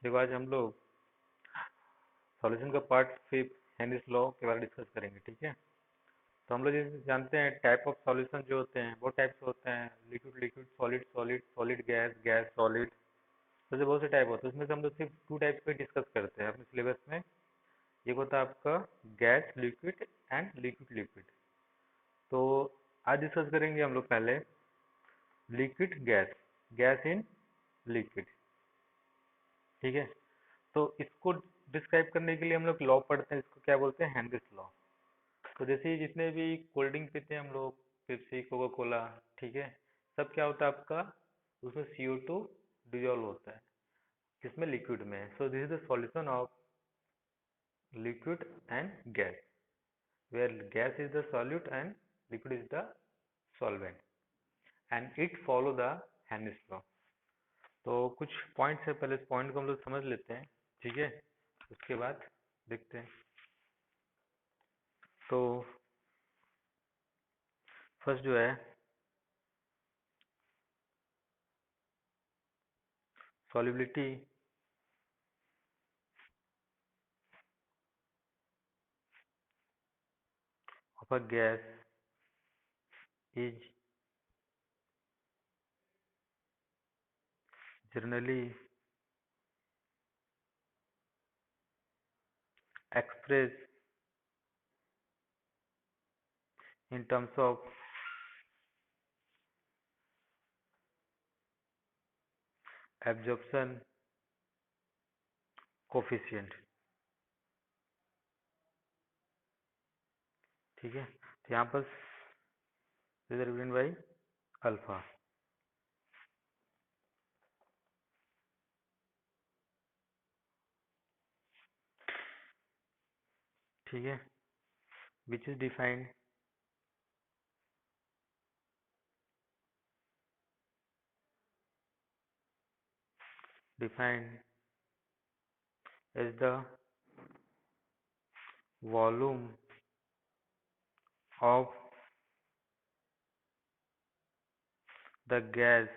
देखो आज हम लोग सॉल्यूशन का पार्ट 5 हेनरीज लॉ के बारे में डिस्कस करेंगे। ठीक है, तो हम लोग जैसे जानते हैं टाइप ऑफ सॉल्यूशन जो होते हैं बहुत टाइप्स होते हैं। Liquid liquid, solid solid, solid gas gas solid, तो ऐसे बहुत से टाइप होते हैं। उसमें से हम लोग सिर्फ 2 टाइप पे डिस्कस करते हैं अपने सिलेबस में। एक होता है आपका gas liquid and liquid liquid. तो आज डिस्कस करेंगे हम लोग पहले liquid gas, gas in liquid. ठीक है, तो इसको डिस्क्राइब करने के लिए हम लोग लॉ पढ़ते हैं, इसको क्या बोलते हैं, हेनरीज लॉ। तो जैसे जितने भी कोल्ड ड्रिंक पीते हैं हम लोग, पेप्सी कोका कोला, ठीक है, सब क्या होता है आपका, उसमें CO2 डिजोल्व होता है, किसमें, लिक्विड में। So this is the solution of liquid and gas, where gas is the solute and liquid is the solvent, and it follow the Henry's law. तो कुछ पॉइंट्स है, पहले इस पॉइंट को हम लोग समझ लेते हैं। ठीक है, उसके बाद देखते हैं। तो फर्स्ट जो है solubility of a gas is generally expressed in terms of absorption coefficient। ठीक है, तो यहाँ पर रिप्रेजेंट बाई अल्फा। ठीक है, which is defined as the volume of the gas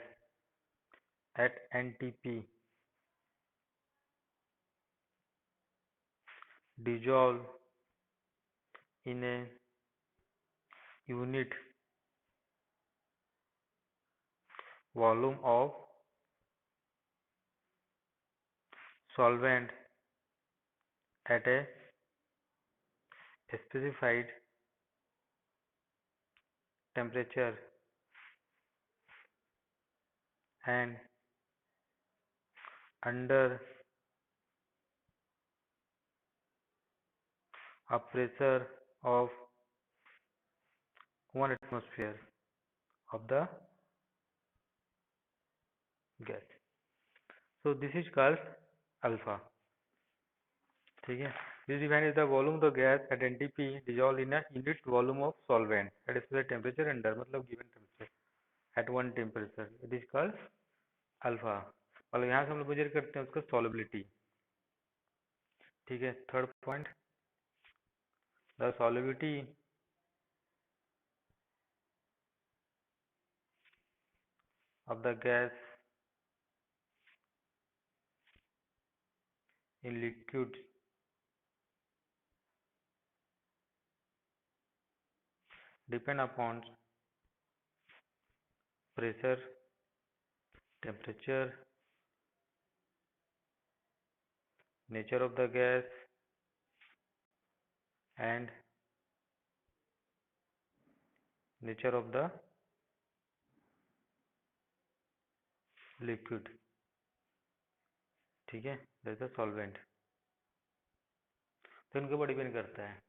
at NTP dissolve in a unit volume of solvent at a specified temperature and under a pressure of 1 atmosphere of the gas. So this is called alpha. ठीक है, this defines the volume of the gas at NTP dissolved in a unit volume of solvent at a specified temperature under मतलब given temperature at one temperature, it is called alpha। और यहाँ से हम लोग major करते हैं उसका solubility। ठीक है, third point, the solubility of the gas in liquids depend upon pressure, temperature, nature of the gas and nature of the liquid। ठीक है, दैट इज सॉल्वेंट। तो इनके ऊपर डिपेंड करता है।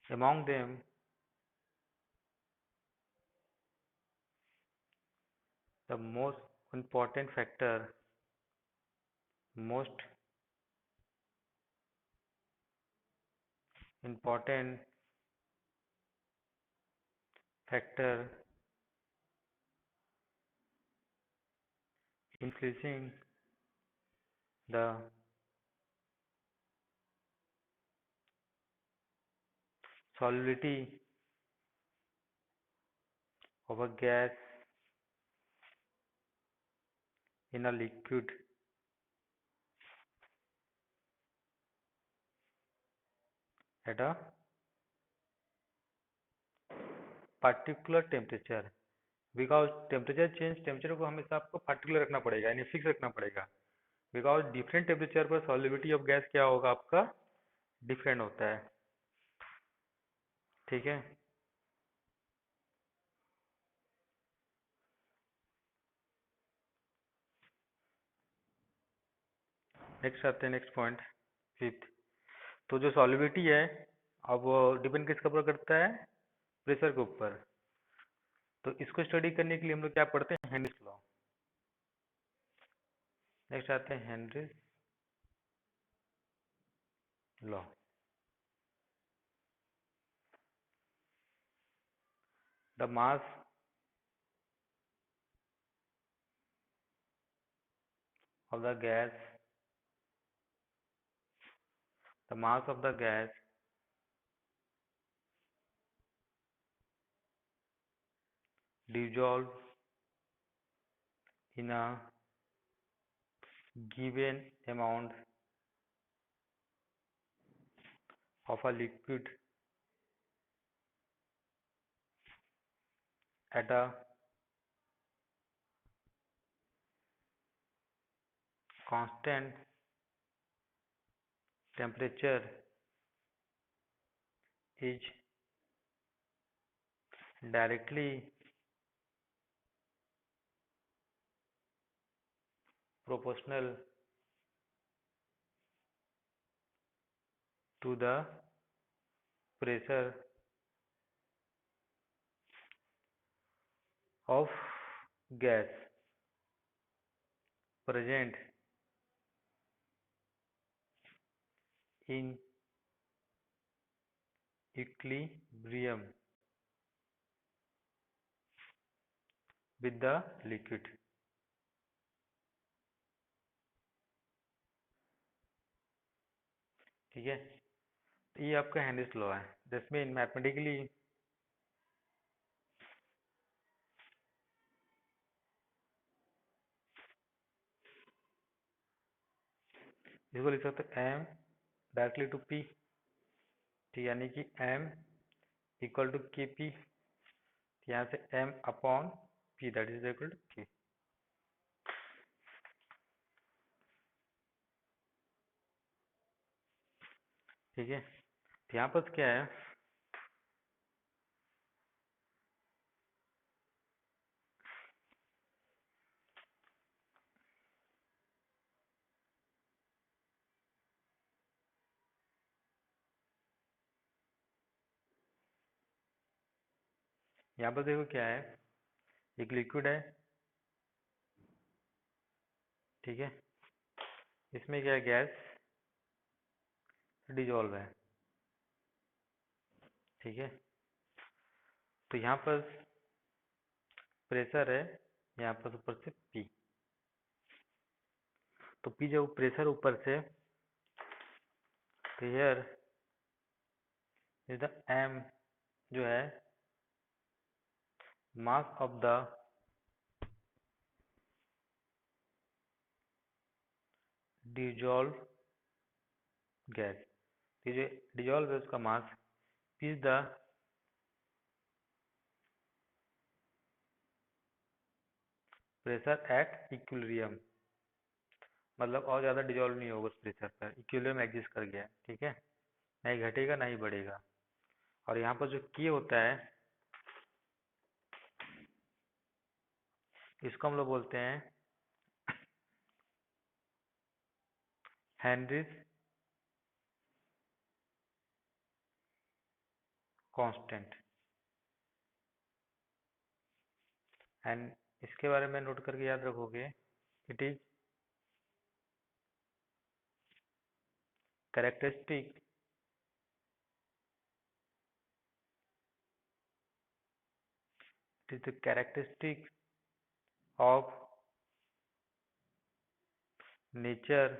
among them the important factor most important factor influencing the solubility of a gas in a liquid at a particular temperature, because temperature change, temperature को हमेशा आपको पार्टिकुलर रखना पड़ेगा, यानी फिक्स रखना पड़ेगा, बिकॉज डिफरेंट टेम्परेचर पर सॉल्युबिलिटी ऑफ गैस क्या होगा आपका, डिफरेंट होता है। ठीक है, नेक्स्ट आते हैं, नेक्स्ट पॉइंट, फिफ्थ। तो जो सॉल्युबिलिटी है, अब वो डिपेंड किसके ऊपर करता है, प्रेशर के ऊपर। तो इसको स्टडी करने के लिए हम लोग क्या पढ़ते हैं, हेनरीज लॉ। नेक्स्ट आते हैं Henry's law. The mass of the gas, the mass of the gas dissolved in a given amount of a liquid at a constant temperature is directly proportional to the pressure of gas present in equilibrium with the liquid। ठीक है, तो ये आपका Henry's law है, जिसमें mathematically इसको लिख सकते हैं एम डायरेक्टली टू पी, ठीक, यानी कि M equal to K P, यहाँ से M upon P that is equal to K. ठीक है, तो यहाँ पर क्या है, यहाँ पर देखो क्या है, एक लिक्विड है, ठीक है, इसमें क्या है, गैस डिजोल्व है। ठीक है, तो यहाँ पर प्रेशर है, यहाँ पर ऊपर से पी, तो पी जब प्रेशर ऊपर से, तो हियर इज द एम जो है mass of the dissolve gas, ये जो डिजोल्व है उसका mass, P is the pressure at equilibrium, मतलब और ज़्यादा डिजोल्व नहीं होगा उस प्रेशर पर, इक्विलिब्रियम एग्जिस्ट कर गया है। ठीक है, नहीं घटेगा ना ही बढ़ेगा। और यहाँ पर जो के होता है, इसको हम लोग बोलते हैं हेनरीज कांस्टेंट, एंड इसके बारे में नोट करके याद रखोगे, it is characteristic it is the characteristic of nature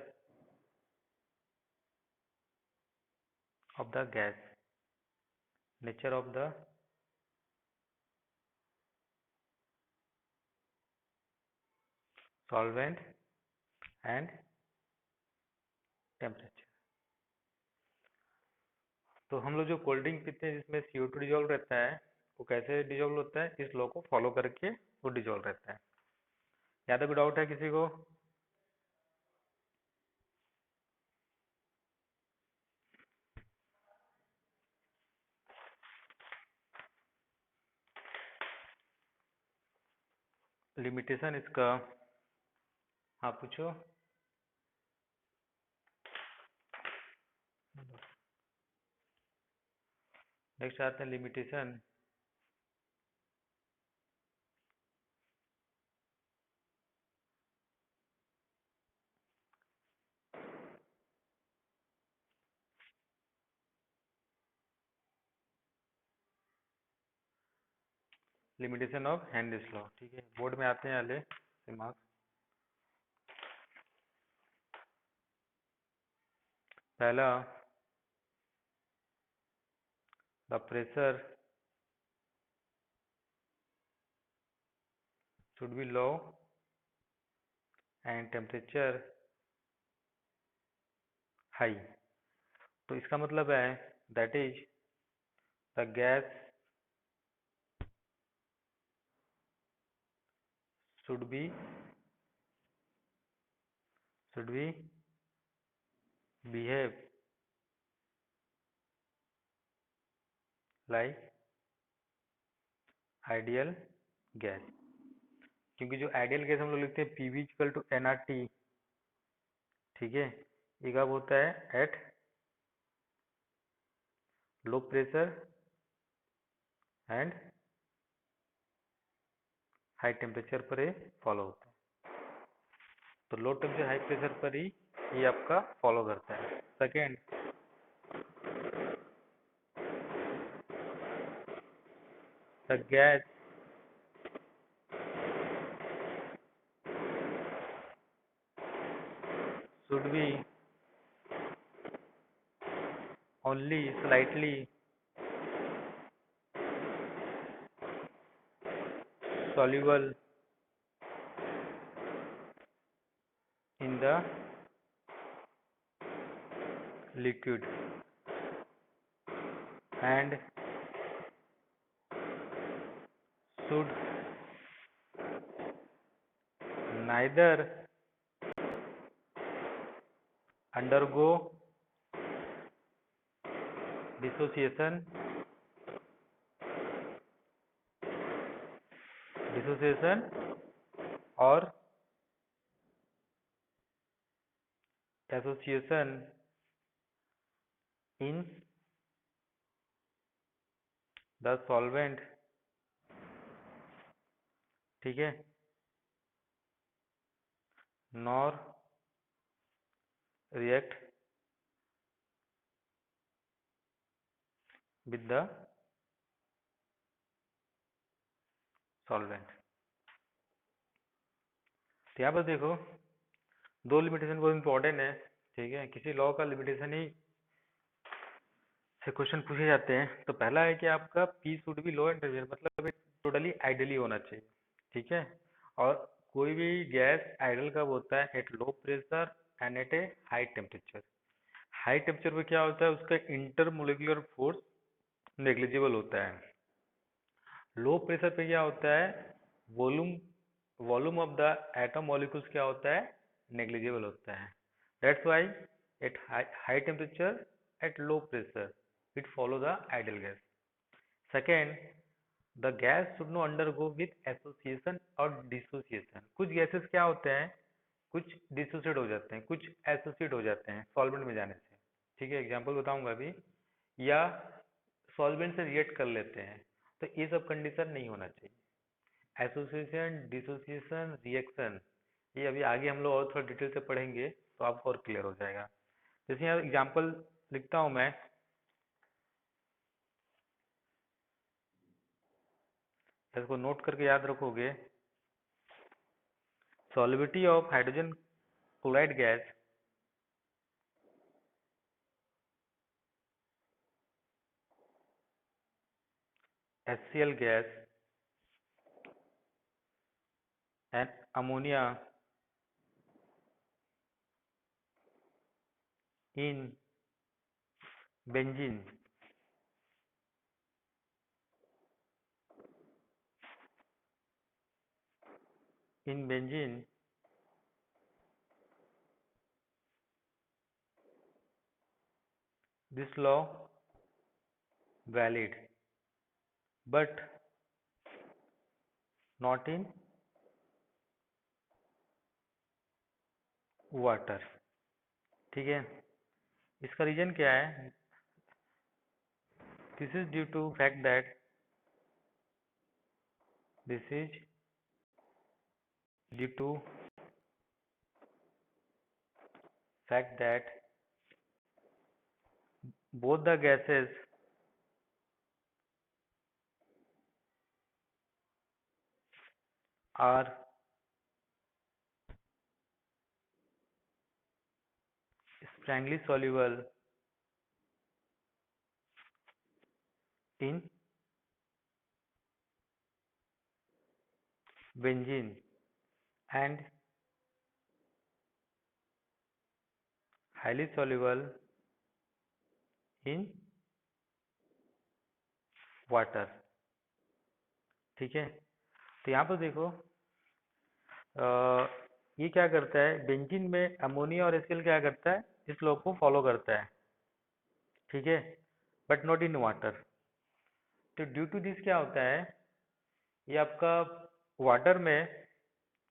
of the gas, nature of the solvent and temperature. तो हम लोग जो कोल्ड ड्रिंक पीते हैं जिसमें CO2 डिजोल्व रहता है, वो कैसे डिजोल्व होता है, इस लॉ को फॉलो करके वो डिजोल्व रहता है। या तो कोई डाउट है किसी को? लिमिटेशन इसका, हाँ पूछो। नेक्स्ट आते हैं limitation. Limitation of Henry's law, ठीक है, बोर्ड में आते हैं वाले दिमाग। पहला, the pressure should be low and temperature high। तो इसका मतलब है that is the gas should be behave like ideal gas. क्योंकि जो आइडियल गैस हम लोग लिखते हैं PV इक्वल टू nRT, ठीक है, ये कब होता है? At low pressure and high temperature पर ये फॉलो होता है। तो लो टेम्परेचर हाई प्रेशर पर ही ये आपका फॉलो करता है। Second, the gas should be only slightly soluble in the liquid and should neither undergo dissociation or association in the solvent, ठीक है, nor react with the solvent। तो यहाँ पर देखो दो लिमिटेशन बहुत इंपॉर्टेंट है, ठीक है, किसी लॉ का लिमिटेशन ही से क्वेश्चन पूछे जाते हैं। तो पहला है कि आपका P should be low and temperature, मतलब टोटली आइडियली होना चाहिए, ठीक है। और कोई भी गैस आइडियल कब होता है? At low pressure and at a high temperature. High temperature पे क्या होता है? उसका इंटरमोलिकुलर फोर्स नेग्लिजिबल होता है। लो प्रेशर पे क्या होता है? Volume volume of the atom molecules क्या होता है? नेग्लिजिबल होता है। That's why at high temperature at low pressure it follow the ideal gas. Second, the gas should not undergo with association और डिसोसिएशन। कुछ गैसेस क्या होते हैं? कुछ डिसोसिएट हो जाते हैं, कुछ एसोसिएट हो जाते हैं सॉल्वेंट में जाने से, ठीक है, एग्जांपल बताऊंगा अभी। या सॉल्वेंट से रिएक्ट कर लेते हैं, तो ये सब कंडीशन नहीं होना चाहिए। एसोसिएशन, डिसोसिएशन, रिएक्शन, ये अभी आगे हम लोग और थोड़ा डिटेल से पढ़ेंगे तो आपको और क्लियर हो जाएगा। जैसे यहाँ एग्जांपल लिखता हूँ मैं, इसको नोट करके याद रखोगे। Solubility of hydrogen chloride gas HCl gas and ammonia in benzene, in benzene, this law valid, but not in water. ठीक है, इसका रीजन क्या है? This is due to fact that this is due to fact that both the gases are strongly soluble in benzene and highly soluble in water. ठीक है, तो यहाँ पर देखो, ये क्या करता है, बेंजीन में अमोनिया और एसिल क्या करता है, इस लॉ को फॉलो करता है, ठीक है, बट नॉट इन वाटर। तो ड्यू टू दिस क्या होता है, ये आपका वाटर में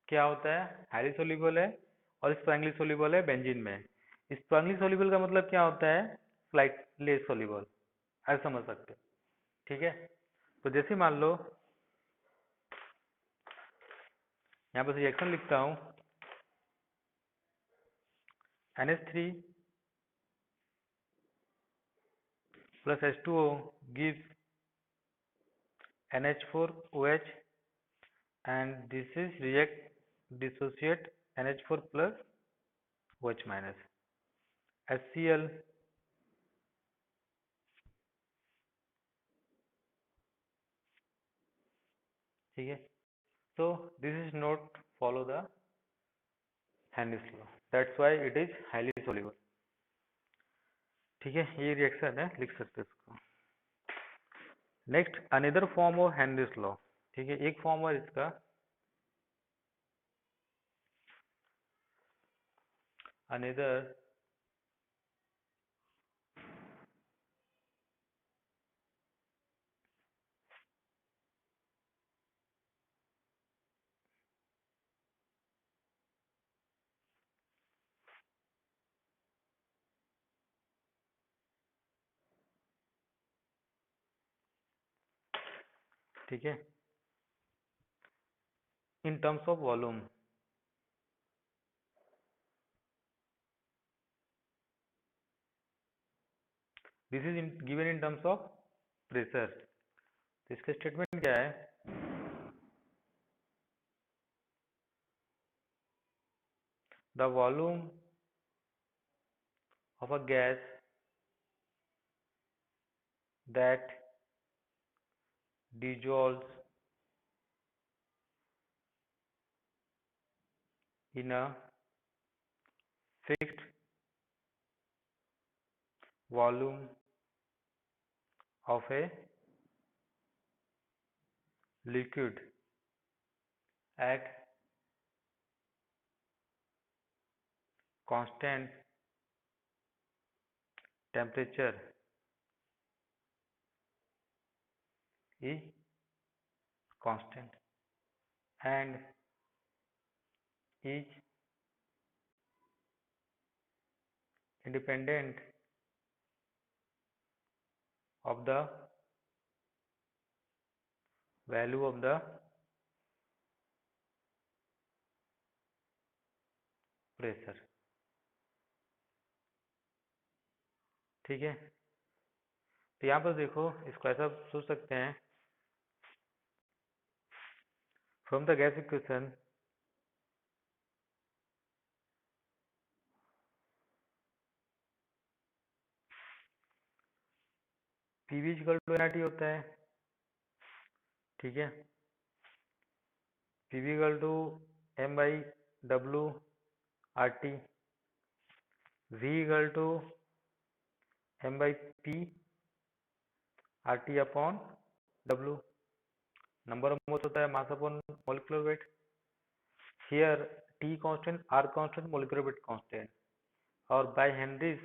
क्या होता है, हाईली सोल्यूबल है और स्ट्रांगली सोल्यूबल है बेंजीन में। स्ट्रांगली सोल्यूबल का मतलब क्या होता है, स्लाइटली सोल्यूबल, ऐसा समझ सकते हो, ठीक है। तो जैसे मान लो यहाँ पर रिएक्शन लिखता हूँ, NH3 plus H2O gives NH4OH and this is react dissociate NH4 plus OH minus HCl ठीक है। So this is not follow the Henry's law, that's why it is highly soluble, ठीक है, ये रिएक्शन है, लिख सकते हैं इसको। Next another form of Henry's law, ठीक है, एक फॉर्म है इसका अनदर ठीक है, in terms of volume, this is given in terms of pressure. तो इसका स्टेटमेंट क्या है, the volume of a gas that dissolves in a fixed volume of a liquid at constant temperature is constant and is independent of the value of the pressure, ठीक है। तो यहाँ पर देखो, इसको ऐसा सोच सकते हैं, from the gas equation PV equal to NRT होता है, ठीक है, PV equal to M by W R T, V equal to M/P RT upon W। Number of moles होता है mass upon molecular weight. Here T constant, R constant, molecular weight constant. और by Henry's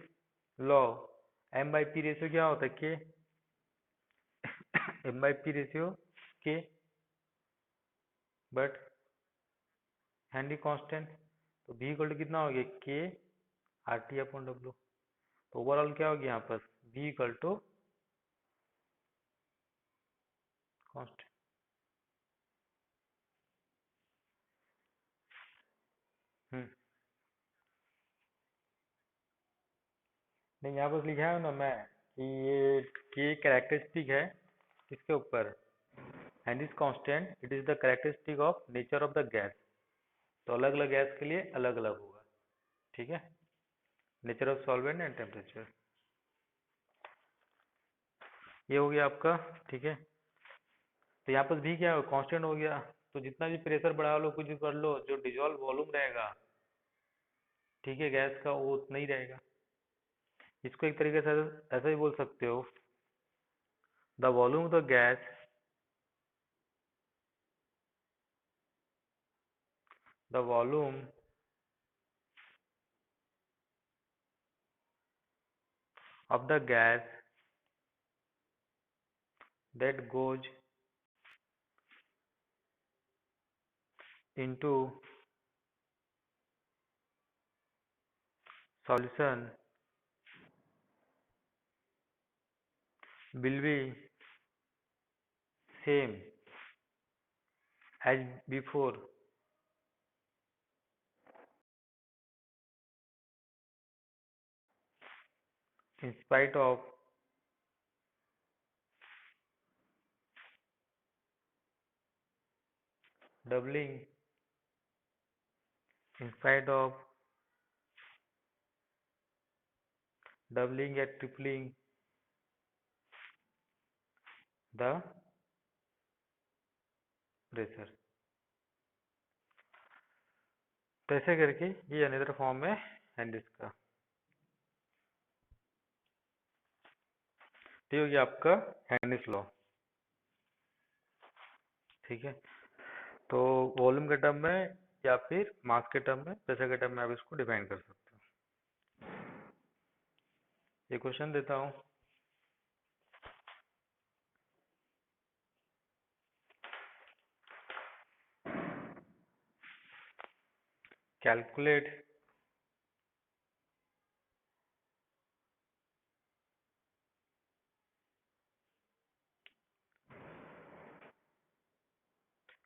law M/P ratio क्या होता है? K। M/P ratio K, but Henry constant. तो V equal to कितना हो गया? K RT upon W। तो overall क्या हो गया यहाँ पर? V equal to constant. नहीं, यहाँ पर लिखा है ना मैं कि ये K कैरेक्टरिस्टिक है इसके ऊपर, Henrys constant it is the characteristic of nature of the gas. तो अलग अलग गैस के लिए अलग अलग होगा, ठीक है। Nature of solvent and temperature, ये हो गया आपका, ठीक है। तो यहाँ पर भी क्या है? कांस्टेंट हो गया। तो जितना भी प्रेशर बढ़ा लो, कुछ भी कर लो, जो डिजॉल्व वॉल्यूम रहेगा, ठीक है, गैस का, वो उतना ही रहेगा। इसको एक तरीके से ऐसा भी बोल सकते हो, the volume of the gas, the volume of the gas that goes into solution will be same as before in spite of doubling, in spite of doubling and tripling the pressure। तो ऐसे करके ये another form है Henrys का। तो ये हो गया आपका हेनरीज लॉ, ठीक है। तो वॉल्यूम के टर्म में या फिर मास के टर्म में, प्रेशर के टर्म में आप इसको डिफाइन कर सकते हो। ये क्वेश्चन देता हूँ, calculate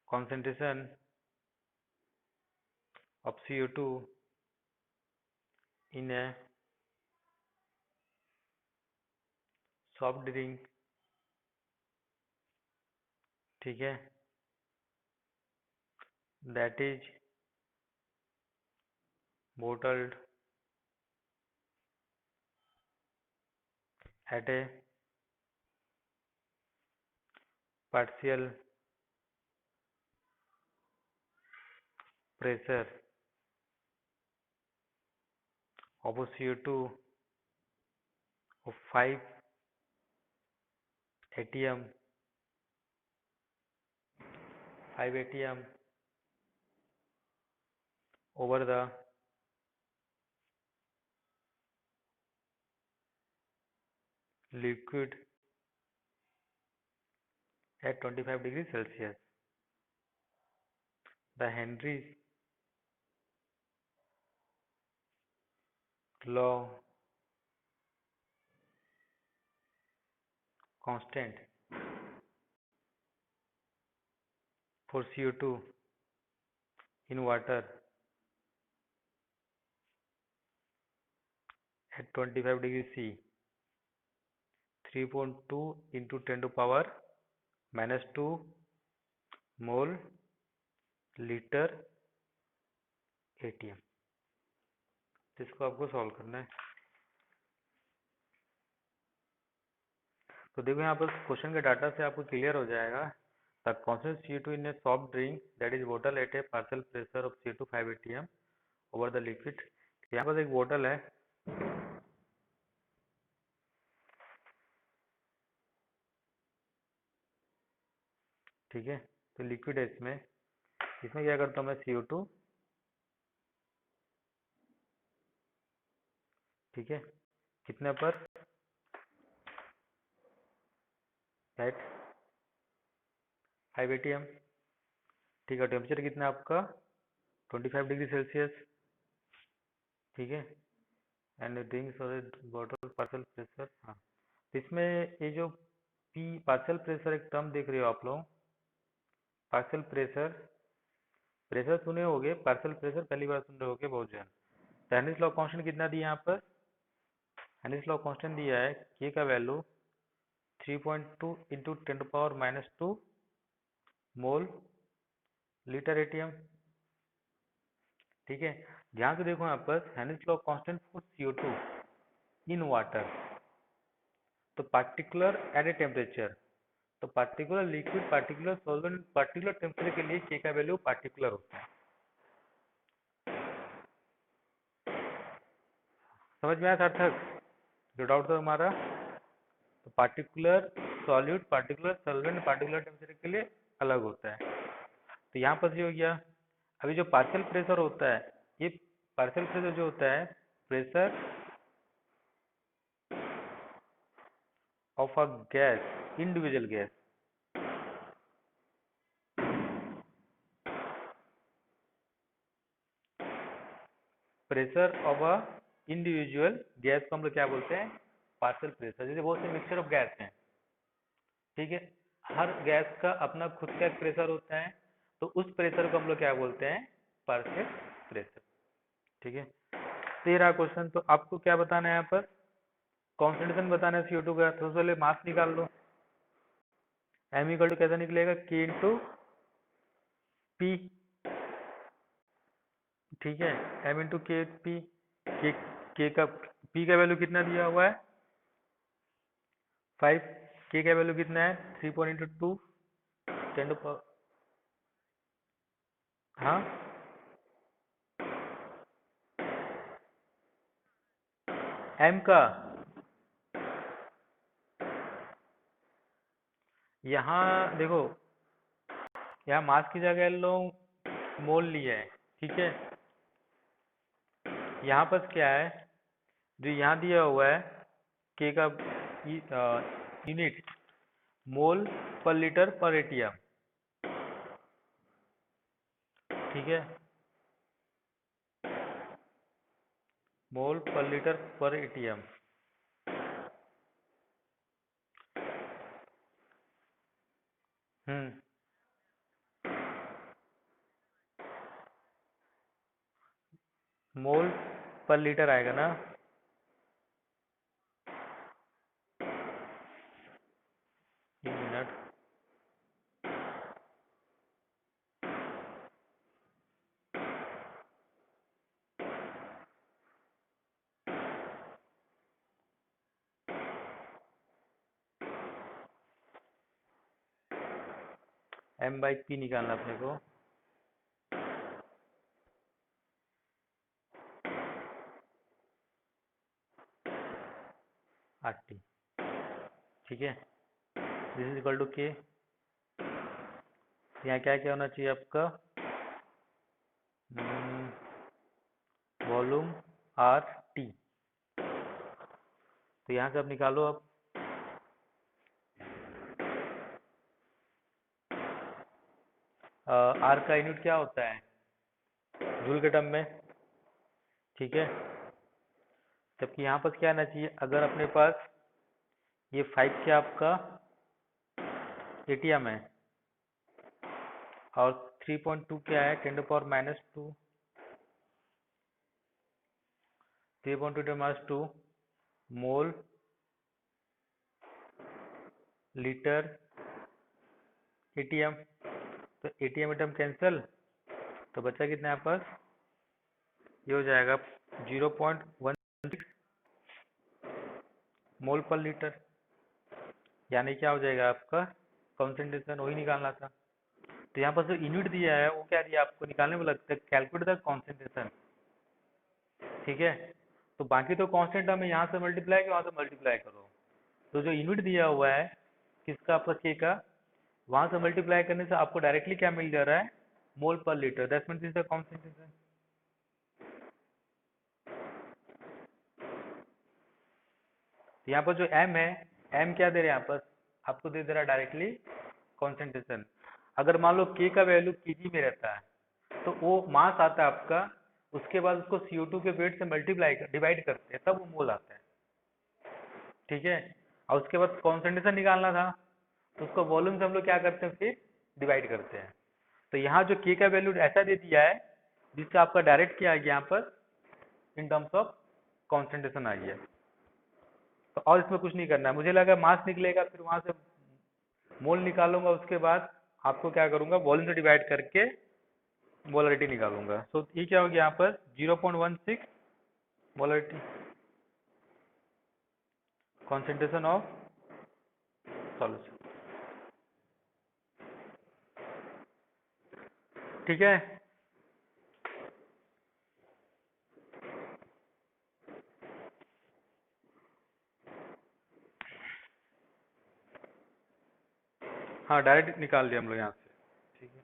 concentration of CO2 in a soft drink, ठीक है, that is bottled at a partial pressure of CO2 of 5 atm 5 atm over the liquid at 25 degrees Celsius. The Henry's law constant for CO2 in water at 25 degrees C, 3.2 into 10 to power minus 2 mole liter ATM। इसको आपको solve करना है। तो देखो यहाँ पर question के data से आपको क्लियर हो जाएगा। The constant CO2 in a soft drink that is bottled at a partial pressure of CO2 5 atm over the liquid. यहाँ पर एक बोतल है ठीक है, तो लिक्विड है इसमें। इसमें क्या करता हूँ मैं, CO2, ठीक है, कितने पर, एट 5 atm, ठीक है। टेम्परेचर कितना है आपका, 25 डिग्री सेल्सियस, ठीक है। And drinks water partial pressure, हाँ। तो इसमें ये जो पी पार्शियल प्रेशर एक टर्म देख रहे हो आप लोग, पार्शियल प्रेशर, प्रेशर सुने होगे, पार्शियल प्रेशर पहली बार सुन रहे होगे बहुत जन। तो हेनरीज लॉ कांस्टेंट कितना दिया यहाँ पर, हेनरीज लॉ कांस्टेंट दिया है के का value 3.2 into 10⁻⁻2 mole litre ATM, ठीक है। ध्यान से देखो यहाँ पर, Henry's law constant for CO2 in water, तो पार्टिकुलर एट ए टेम्परेचर, तो particular liquid, particular solvent, particular temperature के लिए के का वैल्यू पार्टिकुलर होता है। समझ में आया सार्थक, जो डाउट था हमारा। तो particular solute, particular solvent, particular temperature के लिए अलग होता है। तो यहाँ पर ये हो गया। अभी जो पार्शियल प्रेशर होता है, ये पार्शियल प्रेशर जो होता है, pressure of a gas, individual gas, pressure of a individual gas को हम लोग क्या बोलते हैं, पार्शियल प्रेशर। जैसे बहुत से मिक्सचर ऑफ गैस हैं, ठीक है, हर गैस का अपना खुद का एक प्रेशर होता है, तो उस प्रेशर को हम लोग क्या बोलते हैं, पार्शियल प्रेशर, ठीक है। 13 क्वेश्चन, तो आपको क्या बताना है यहाँ पर, कॉन्सेंट्रेशन बताना है CO2 का। तो सबसे पहले मास निकाल लो, एम इक्वल टू कैसा निकलेगा, के इंटू पी, ठीक है, एम इंटू के पी, के का पी का वैल्यू कितना दिया हुआ है, 5, के का वैल्यू कितना है, 3.2 10 टू पावर, हाँ, एम का यहाँ देखो, यहाँ मास की जगह लोग मोल लिया है, ठीक है। यहाँ पर क्या है, जो यहाँ दिया हुआ है के का यूनिट, मोल पर लीटर पर एटीएम, ठीक है, मोल पर लीटर पर एटीएम। हम्म, मोल पर लीटर आएगा ना, एक मिनट, एम बाई पी निकालना अपने को, आर टी, ठीक है। दिस इज इक्वल टू के, यहाँ क्या क्या होना चाहिए आपका, वॉल्यूम आर टी, तो यहाँ से आप निकालो अब, आर का यूनिट क्या होता है, जूल के टर्म में, ठीक है। जबकि यहाँ पर क्या आना चाहिए, अगर अपने पास ये 5 क्या आपका एटीएम है, और 3.2 क्या है, 10⁻⁻2, 3.2 मोल लीटर एटीएम, तो एटीएम एटम कैंसिल, तो बचा कितना है पास, ये हो जाएगा 0.16 मोल पर लीटर, यानी क्या हो जाएगा आपका कॉन्सेंट्रेशन, वही निकालना था। तो यहाँ पर जो यूनिट दिया है वो क्या दिया आपको, निकालने में लगता है कैलकुलेट द कॉन्सेंट्रेशन, ठीक है। तो बाकी तो कांस्टेंट हमें यहाँ से मल्टीप्लाई कि वहाँ से मल्टीप्लाई करो। तो जो यूनिट दिया हुआ है किसका, आपका के का, वहां से मल्टीप्लाई करने से आपको डायरेक्टली क्या मिल जा रहा है, मोल पर litre, that means is the concentration. तो यहाँ पर जो एम है, एम क्या दे रहे हैं यहाँ पर, आपको दे दे रहा है डायरेक्टली कॉन्सेंट्रेशन। अगर मान लो के का वैल्यू केजी में रहता है तो वो मास आता है आपका, उसके बाद उसको CO2 के वेट से मल्टीप्लाई डिवाइड करते हैं, तब वो मोल आता है। ठीक है, और उसके बाद कॉन्सेंट्रेशन निकालना था, तो उसको वॉल्यूम से हम लोग क्या करते हैं, फिर डिवाइड करते हैं। तो यहाँ जो के का वैल्यू ऐसा दे दिया है जिससे आपका डायरेक्ट क्या आ गया यहाँ पर, इन टर्म्स ऑफ कॉन्सेंट्रेशन आ गया। तो और इसमें कुछ नहीं करना है, मुझे लगा मास निकलेगा, फिर वहां से मोल निकालूंगा, उसके बाद आपको क्या करूंगा, वॉल्यूम से डिवाइड करके मोलरिटी निकालूंगा। तो ये क्या हो गया यहाँ पर 0.16 मोलरिटी, कॉन्सेंट्रेशन ऑफ सॉल्यूशन। ठीक है, हाँ डायरेक्ट निकाल दिया हम लोग यहाँ से। ठीक है,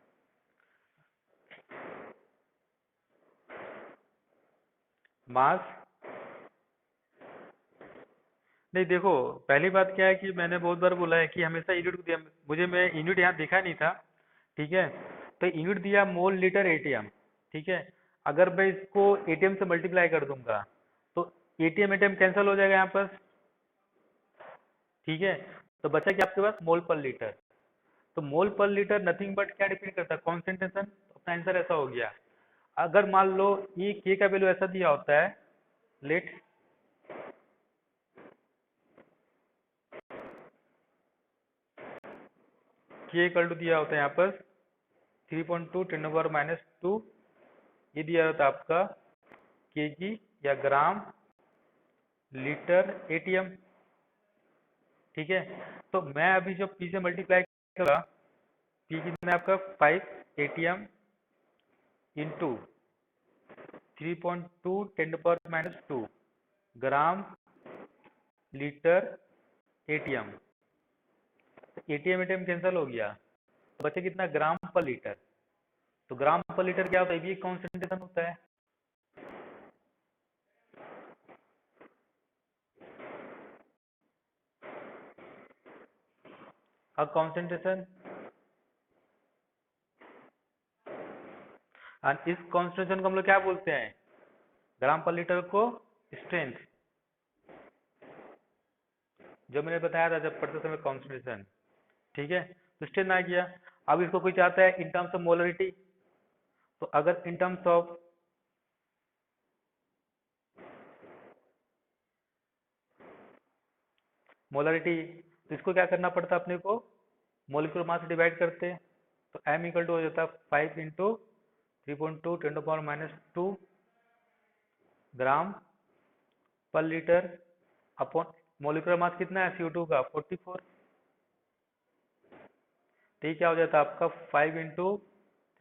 मास, नहीं देखो, पहली बात क्या है कि मैंने बहुत बार बोला है कि हमेशा यूनिट को दिया, मुझे मैं यूनिट यहाँ देखा नहीं था। ठीक है, तो यूनिट दिया मोल लीटर एटीएम। ठीक है, अगर मैं इसको एटीएम से मल्टीप्लाई कर दूंगा तो एटीएम एटीएम कैंसिल हो जाएगा यहाँ पर। ठीक है, तो बचा क्या आपके पास, मोल पर लीटर। तो मोल पर लीटर नथिंग बट क्या डिपेंड करता है, कॉन्सेंट्रेशन। तो अपना आंसर ऐसा हो गया। अगर मान लो ये के का वैल्यू ऐसा दिया होता है, लेट के इक्वल टू दिया होता है यहाँ पर 3.2 10⁻², ये दिया होता है आपका केजी या ग्राम लीटर एटीएम। ठीक है, तो मैं अभी जब पी से मल्टीप्लाई करूंगा, पी कितना है आपका 5 ATM into 3.2 10⁻² gram litre ATM. ATM ATM cancel हो गया, तो बचे कितना, ग्राम पर लीटर। तो ग्राम पर लीटर क्या होता है, ये भी कॉन्सेंट्रेशन होता है। अब कॉन्सेंट्रेशन, और इस कॉन्सेंट्रेशन को हम लोग क्या बोलते हैं, ग्राम पर लीटर को स्ट्रेंथ, जो मैंने बताया था जब पढ़ते समय कॉन्सेंट्रेशन। ठीक है, तो स्ट्रेंथ आ गया। अब इसको कोई चाहता है इन टर्म्स ऑफ मोलरिटी, तो अगर इन टर्म्स ऑफ मोलरिटी, तो इसको क्या करना पड़ता है अपने को, मोलिकुलर मास से डिवाइड करते हैं। तो m इक्वल टू हो जाता है 5 इंटू 3.2 10⁻² ग्राम पर लीटर अपॉन मोलिकुलर मास कितना है CO2 का 44। तो ये क्या हो जाता है आपका 5 इंटू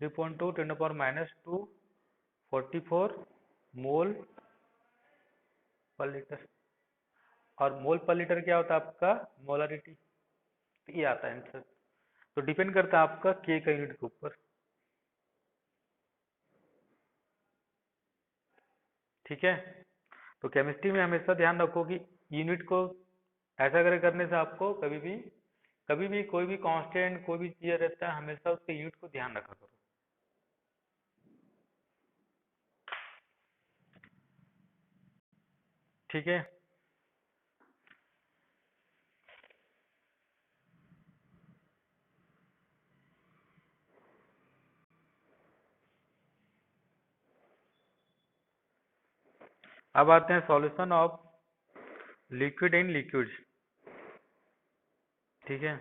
3.2 10⁻² 44 मोल पर लीटर। और मोल पर लीटर क्या होता है आपका, मोलरिटी। तो ये आता है आंसर। तो डिपेंड करता है आपका के का यूनिट के ऊपर। ठीक है, तो केमिस्ट्री में हमेशा ध्यान रखो कि यूनिट को ऐसा करने से आपको कभी भी कोई भी कांस्टेंट कोई भी चीज रहता है, हमेशा उसके यूनिट को ध्यान रखा करो। ठीक है, अब आते हैं solution of liquid in liquid. ठीक है,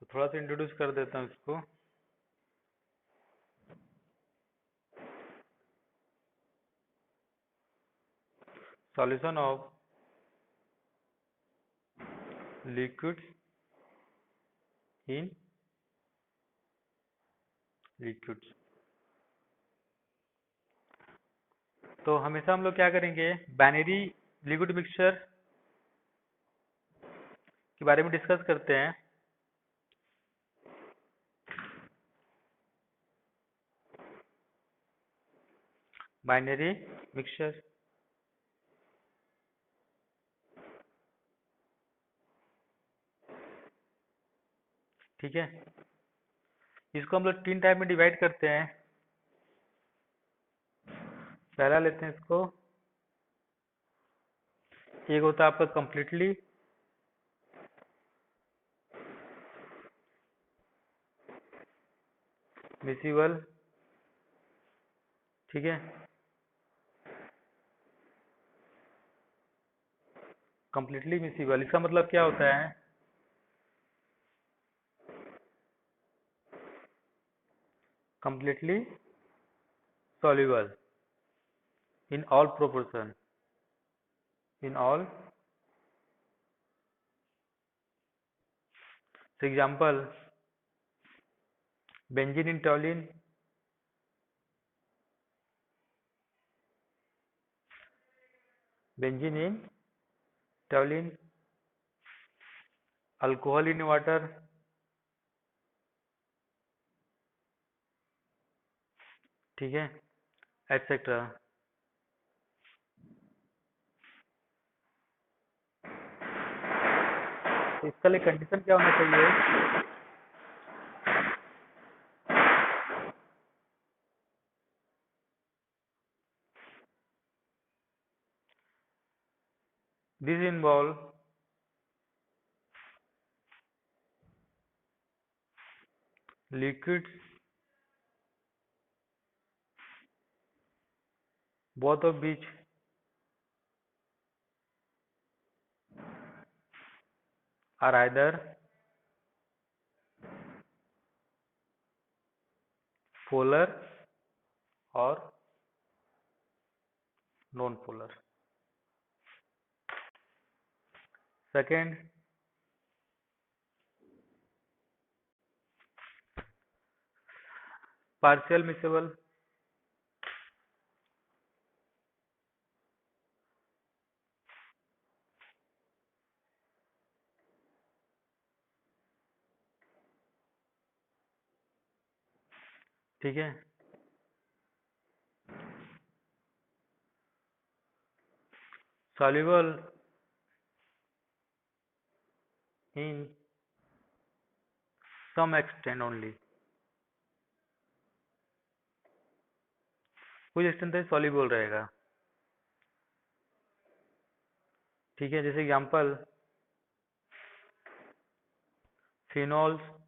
तो थोड़ा सा इंट्रोड्यूस कर देता हूँ इसको। Solution of liquid in liquids. तो हमेशा हम लोग क्या करेंगे, बाइनरी लिक्विड मिक्सचर के बारे में डिस्कस करते हैं। बाइनरी मिक्सचर, ठीक है। इसको हम लोग तीन टाइप में डिवाइड करते हैं। पहला लेते हैं इसको, एक होता है आपका कंप्लीटली मिसिबल, ठीक है। कंप्लीटली मिसिबल इसका मतलब क्या होता है, completely soluble in all proportion, in all, for example benzene in toluene, benzene in toluene, alcohol in water, ठीक है, एटसेट्रा। तो इसका लिए कंडीशन क्या होना चाहिए, this involve liquids both of which are either polar or non polar। second, partial miscible, ठीक है। soluble in some extent only, कुछ एक्सटेंट तक soluble रहेगा, ठीक है। जैसे एग्जांपल फिनोल्स